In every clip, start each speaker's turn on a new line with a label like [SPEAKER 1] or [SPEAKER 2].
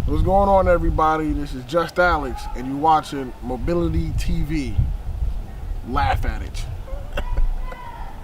[SPEAKER 1] What's going on, everybody? This is Just Alex, and you're watching Mobility TV. Laugh at it.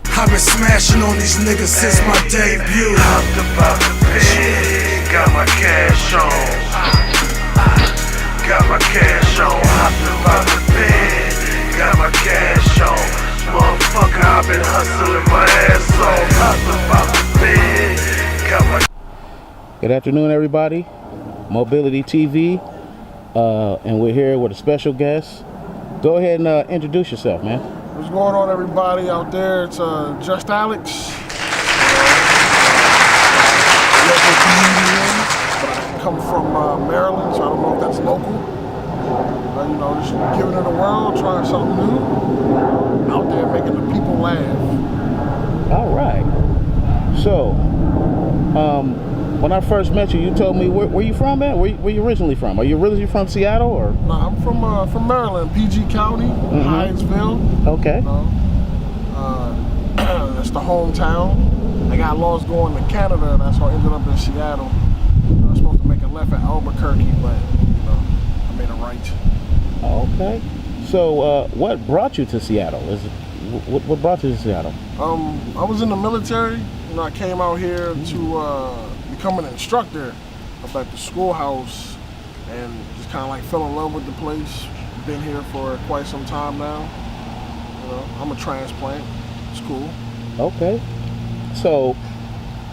[SPEAKER 2] I've been smashing on these niggas since my debut.
[SPEAKER 3] Hopped about the bed, got my cash on. Got my cash on. Hopped about the bed, got my cash on. Motherfucker, I've been hustling my ass off. Hopped about the bed, got my.
[SPEAKER 4] Good afternoon, everybody. Mobility TV, and we're here with a special guest. Go ahead and introduce yourself, man.
[SPEAKER 1] What's going on, everybody out there? It's Just Alex. Local comedian, but I come from Maryland, so I don't know if that's local. But, just giving it a whirl, trying something new. Out there making the people laugh.
[SPEAKER 4] All right. So, when I first met you, you told me where you from, man? Where you originally from? Are you originally from Seattle, or?
[SPEAKER 1] No, I'm from Maryland, PG County, Hyattsville.
[SPEAKER 4] Okay.
[SPEAKER 1] That's the hometown. I got lost going to Canada, and that's how I ended up in Seattle. I was supposed to make a left at Albuquerque, but I made a right.
[SPEAKER 4] Okay. So, what brought you to Seattle? What brought you to Seattle?
[SPEAKER 1] I was in the military. I came out here to become an instructor up at the schoolhouse, and just kind of like fell in love with the place. Been here for quite some time now. I'm a transplant. It's cool.
[SPEAKER 4] Okay. So,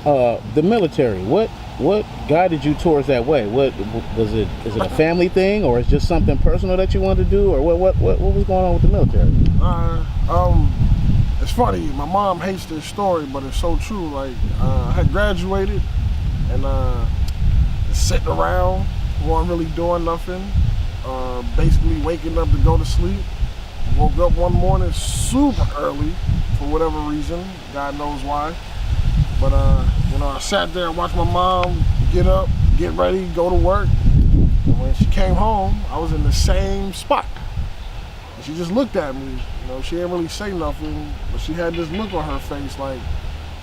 [SPEAKER 4] the military. What guided you towards that way? What was it? Is it a family thing, or is it just something personal that you wanted to do, or what was going on with the military?
[SPEAKER 1] It's funny. My mom hates this story, but it's so true. Like, I had graduated and sitting around, wasn't really doing nothing. Basically waking up to go to sleep. Woke up one morning super early for whatever reason. God knows why. But I sat there and watched my mom get up, get ready, go to work. And when she came home, I was in the same spot. And she just looked at me. She didn't really say nothing, but she had this look on her face like,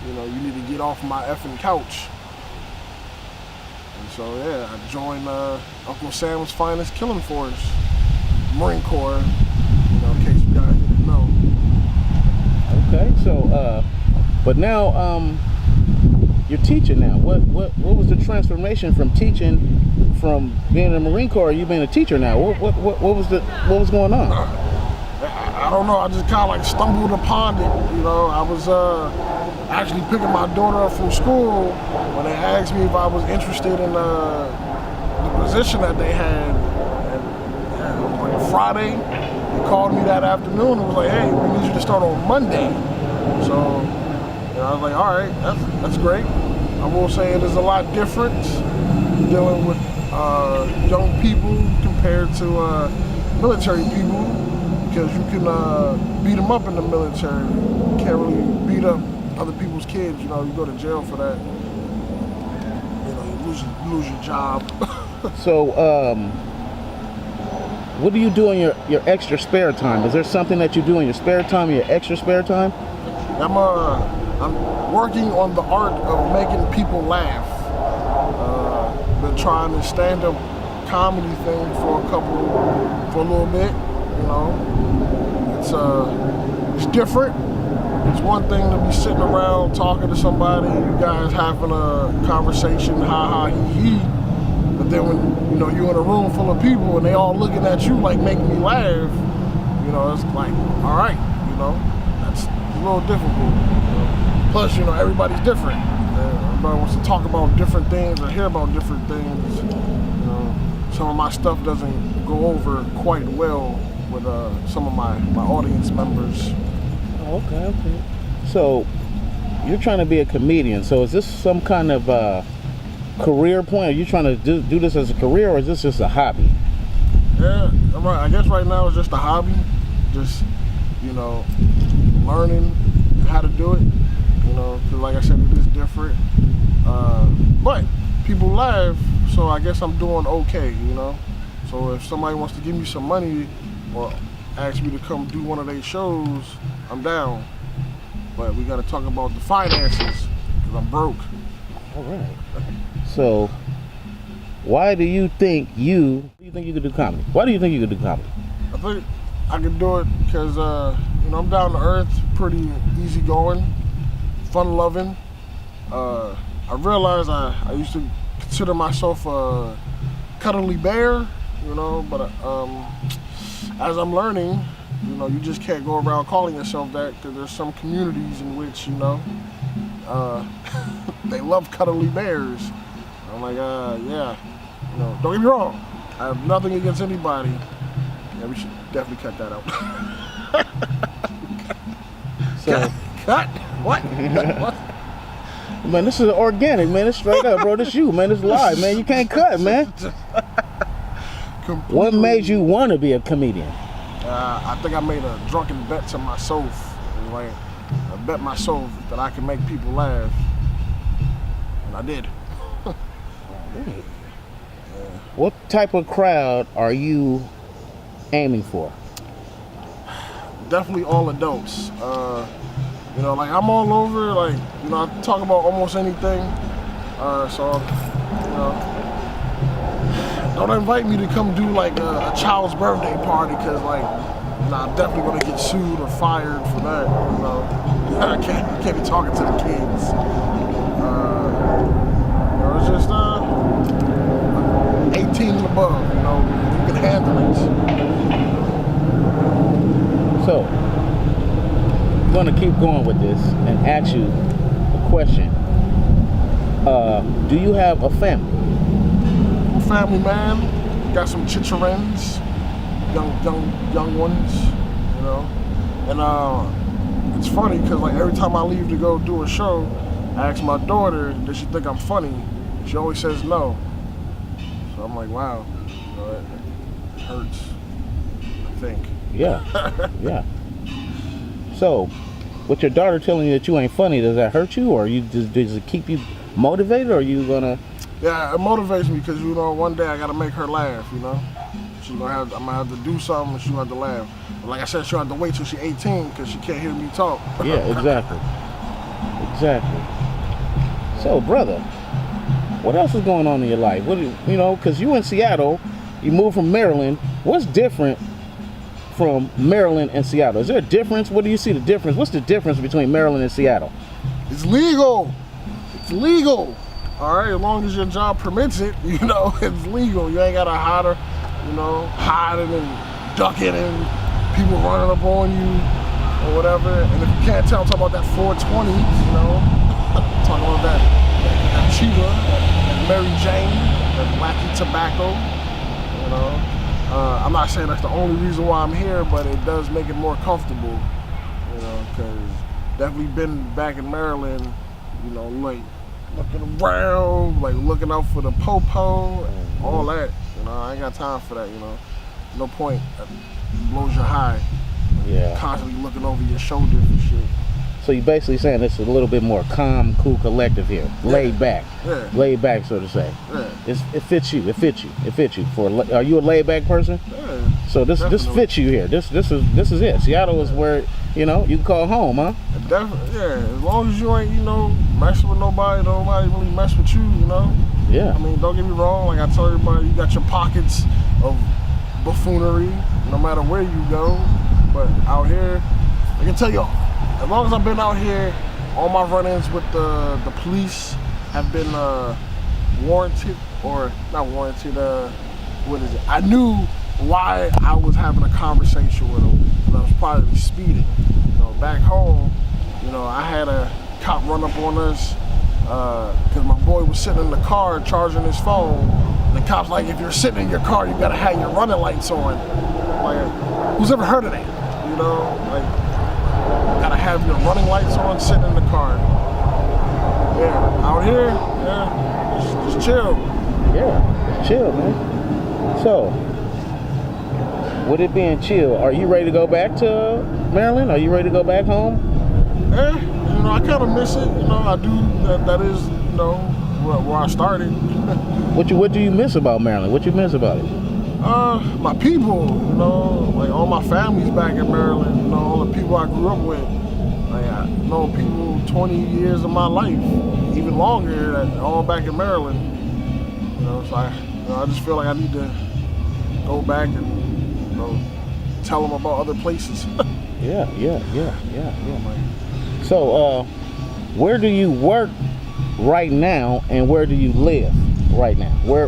[SPEAKER 1] you need to get off my effing couch. And so, yeah, I joined Uncle Sam's finest killing force, Marine Corps, in case you guys didn't know.
[SPEAKER 4] Okay, so, but now, you're teaching now. What was the transformation from teaching, from being in the Marine Corps, you being a teacher now? What was going on?
[SPEAKER 1] I don't know. I just kind of like stumbled upon it. I was actually picking my daughter up from school when they asked me if I was interested in the position that they had. And it was like Friday. They called me that afternoon and was like, "Hey, we need you to start on Monday." So I was like, "All right, that's great." I will say it is a lot different dealing with young people compared to military people. Because you can beat them up in the military. You can't really beat up other people's kids. You go to jail for that. You lose your job.
[SPEAKER 4] So, what do you do in your extra spare time? Is there something that you do in your spare time, your extra spare time?
[SPEAKER 1] I'm working on the art of making people laugh. Been trying the stand-up comedy thing for a little bit. It's different. It's one thing to be sitting around talking to somebody, you guys having a conversation, ha ha he he. But then when you're in a room full of people and they all looking at you like making me laugh, it's like, all right, that's a little difficult. Plus, everybody's different. Everybody wants to talk about different things or hear about different things. Some of my stuff doesn't go over quite well with some of my audience members.
[SPEAKER 4] Okay. So, you're trying to be a comedian. So, is this some kind of career point? Are you trying to do this as a career, or is this just a hobby?
[SPEAKER 1] Yeah, I guess right now it's just a hobby. Just, learning how to do it. Because like I said, it is different. But people laugh, so I guess I'm doing okay, So if somebody wants to give me some money or ask me to come do one of their shows, I'm down. But we got to talk about the finances, because I'm broke.
[SPEAKER 4] All right. So Why do you think you could do comedy? Why do you think you could do comedy?
[SPEAKER 1] I think I could do it because, you know, I'm down to earth, pretty easygoing, fun-loving. I realized I used to consider myself a cuddly bear, you know, but as I'm learning, you know, you just can't go around calling yourself that because there's some communities in which, you know, they love cuddly bears. I'm like, yeah, you know, don't get me wrong. I have nothing against anybody. Yeah, we should definitely cut that out.
[SPEAKER 4] So,
[SPEAKER 1] cut? What? What?
[SPEAKER 4] man, this is organic, man. It's straight up, bro. This you, man. It's live, man. You can't cut, man. What made you want to be a comedian?
[SPEAKER 1] I think I made a drunken bet to myself. Like, I bet myself that I can make people laugh. And I did.
[SPEAKER 4] What type of crowd are you aiming for?
[SPEAKER 1] Definitely all adults. You know, like I'm all over, like, you know, I talk about almost anything. So, you know, don't invite me to come do like a child's birthday party because, like, you know, I'm definitely gonna get sued or fired for that. You know, I can't be talking to the kids. You know, it's just 18 and above. You know, you can handle it.
[SPEAKER 4] So, I'm going to keep going with this and ask you a question. Do you have a family?
[SPEAKER 1] I'm a family man. Got some chicharens, young ones, you know. And it's funny because like every time I leave to go do a show, I ask my daughter, does she think I'm funny? She always says no. So I'm like, wow, you know, it hurts, I think.
[SPEAKER 4] Yeah, yeah. So, with your daughter telling you that you ain't funny, does that hurt you, or does it keep you motivated, or are you gonna?
[SPEAKER 1] Yeah, it motivates me because, you know, one day I gotta make her laugh. You know, I'm gonna have to do something, and she'll have to laugh. But like I said, she'll have to wait till she's 18 because she can't hear me talk.
[SPEAKER 4] Yeah, exactly, exactly. So, brother, what else is going on in your life? What you know? Because you in Seattle, you moved from Maryland. What's different from Maryland and Seattle? Is there a difference? What do you see the difference? What's the difference between Maryland and Seattle?
[SPEAKER 1] It's legal. It's legal. All right, as long as your job permits it, you know, it's legal. You ain't gotta hide hiding and ducking and people running up on you or whatever. And if you can't tell, I'm talking about that 420, you know, talking about that Chiba, that Mary Jane, that wacky tobacco, you know. I'm not saying that's the only reason why I'm here, but it does make it more comfortable, you know, because definitely been back in Maryland, you know, like looking around, like looking out for the po-po, all that, you know. I ain't got time for that, you know. No point. It blows your high.
[SPEAKER 4] Yeah.
[SPEAKER 1] Constantly looking over your shoulder and shit.
[SPEAKER 4] So you're basically saying it's a little bit more calm, cool, collective here, laid back, laid back, so to say.
[SPEAKER 1] Yeah.
[SPEAKER 4] It fits you. It fits you. It fits you. Are you a laid back person?
[SPEAKER 1] Yeah.
[SPEAKER 4] So this fits you here. This is it. Seattle is where, you know, you can call home, huh?
[SPEAKER 1] Definitely. Yeah. As long as you ain't, you know, messing with nobody really mess with you, you know.
[SPEAKER 4] Yeah.
[SPEAKER 1] I mean, don't get me wrong. Like I tell everybody, you got your pockets of buffoonery, no matter where you go. But out here, I can tell you, as long as I've been out here, all my run-ins with the police have been warranted, or not warranted. What is it? I knew why I was having a conversation with them, and I was probably speeding. You know, back home, you know, I had a cop run up on us because my boy was sitting in the car charging his phone. The cop's like, if you're sitting in your car, you gotta have your running lights on. Like, who's ever heard of that? You know, like, gotta have your running lights on, sitting in the car. Yeah, out here, yeah, just chill.
[SPEAKER 4] Yeah, just chill, man. So, with it being chill, are you ready to go back to Maryland? Are you ready to go back home?
[SPEAKER 1] Yeah, you know, I kind of miss it. You know, I do. That is, you know, where I started.
[SPEAKER 4] What do you miss about Maryland? What you miss about it?
[SPEAKER 1] My people, you know, like all my family's back in Maryland, you know, all the people I grew up with. Like I know people 20 years of my life, even longer, that all back in Maryland. You know, so I I just feel like I need to go back and tell them about other places.
[SPEAKER 4] Yeah. So, where do you work right now, and where do you live right now? Where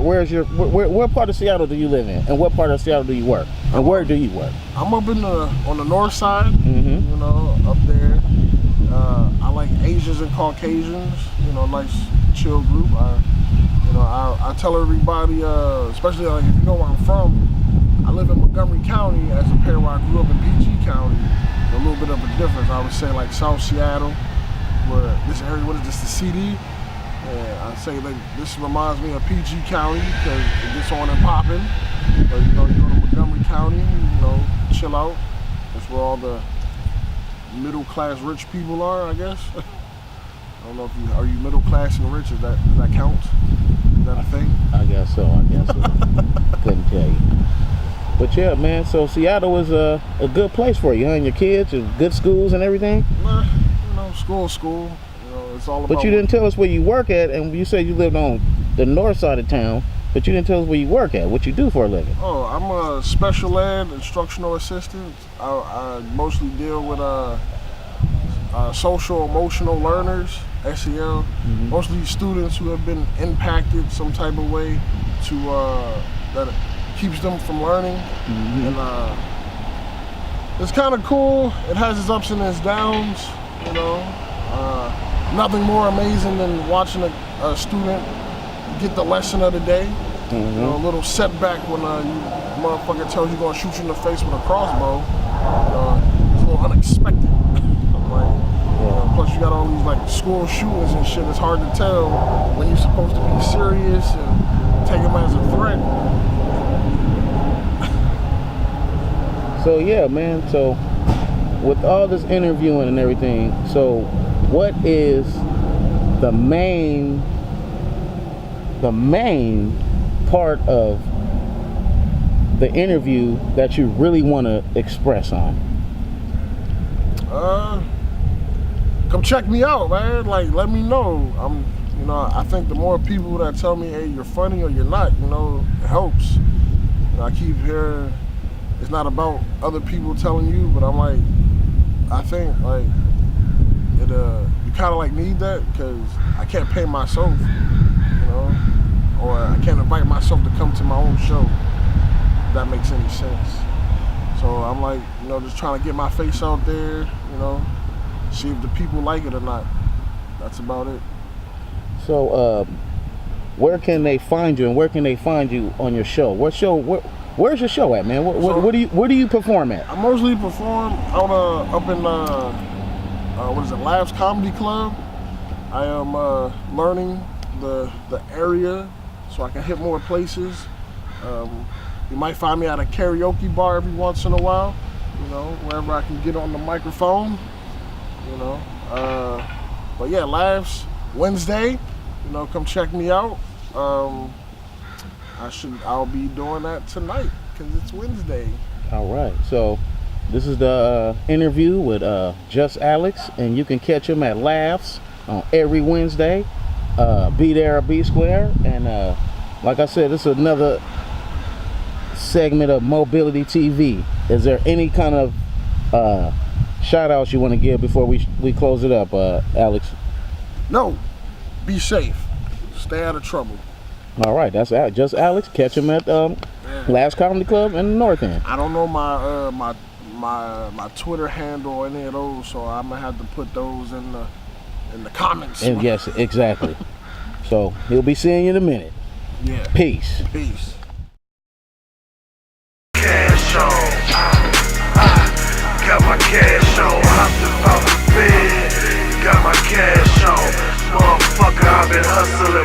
[SPEAKER 4] part of Seattle do you live in, and what part of Seattle do you work, and where do you work?
[SPEAKER 1] I'm up on the north side,
[SPEAKER 4] Mm-hmm.
[SPEAKER 1] up there. I like Asians and Caucasians, nice chill group. I tell everybody, especially like if you know where I'm from, I live in Montgomery County as compared to where I grew up in PG County. A little bit of a difference. I would say like South Seattle, where this area, what is this, the CD? Yeah, I'd say like this reminds me of PG County because it gets on and popping. But you go to Montgomery County, chill out. That's where all the middle class rich people are, I guess. I don't know if are you middle class and rich? Does that count? Is that a thing?
[SPEAKER 4] I guess so. Couldn't tell you. But yeah, man. So Seattle is a good place for you, huh? And your kids, and good schools and everything.
[SPEAKER 1] Nah, school. It's all about.
[SPEAKER 4] But you didn't tell us where you work at, and you said you lived on the north side of town. But you didn't tell us where you work at. What you do for a living?
[SPEAKER 1] Oh, I'm a special ed instructional assistant. I mostly deal with social emotional learners, SEL.
[SPEAKER 4] Mm-hmm.
[SPEAKER 1] Mostly students who have been impacted some type of way to that keeps them from learning.
[SPEAKER 4] Mm-hmm.
[SPEAKER 1] And it's kind of cool. It has its ups and its downs. Nothing more amazing than watching a student get the lesson of the day.
[SPEAKER 4] Mm-hmm.
[SPEAKER 1] A little setback when motherfucker tells you gonna shoot you in the face with a crossbow. It's a little unexpected. Plus you got all these like school shootings and shit. It's hard to tell when you're supposed to be serious and take them as a threat.
[SPEAKER 4] So yeah, man. So with all this interviewing and everything, so what is the main part of the interview that you really want to express on?
[SPEAKER 1] Come check me out, man. Like, let me know. I think the more people that tell me, hey, you're funny or you're not, it helps. I keep hearing it's not about other people telling you, but I'm like, I think like it. You kind of like need that because I can't pay myself, or I can't invite myself to come to my own show. If that makes any sense. So I'm like, just trying to get my face out there, see if the people like it or not. That's about it. So,
[SPEAKER 4] where can they find you, and where can they find you on your show? Where's your show at, man? Where do you perform at?
[SPEAKER 1] I mostly perform out up in Labs Comedy Club. I am learning the area so I can hit more places. You might find me at a karaoke bar every once in a while, wherever I can get on the microphone, But yeah, Labs Wednesday, come check me out. I'll be doing that tonight because it's Wednesday.
[SPEAKER 4] All right, so this is the interview with Just Alex, and you can catch him at Laughs on every Wednesday. Be there or be square. And like I said, this is another segment of Mobility TV. Is there any kind of shout outs you want to give before we close it up, Alex?
[SPEAKER 1] No, be safe, stay out of trouble.
[SPEAKER 4] All right, that's Just Alex. Catch him at Last Comedy Club in the North End.
[SPEAKER 1] I don't know my Twitter handle or any of those, so I'm gonna have to put those in the comments.
[SPEAKER 4] And yes, exactly. So he'll be seeing you in a minute.
[SPEAKER 1] Yeah.
[SPEAKER 4] Peace.
[SPEAKER 3] Cash on, got my cash on. Hopped about the bed, got my cash on. Motherfucker, I've been hustling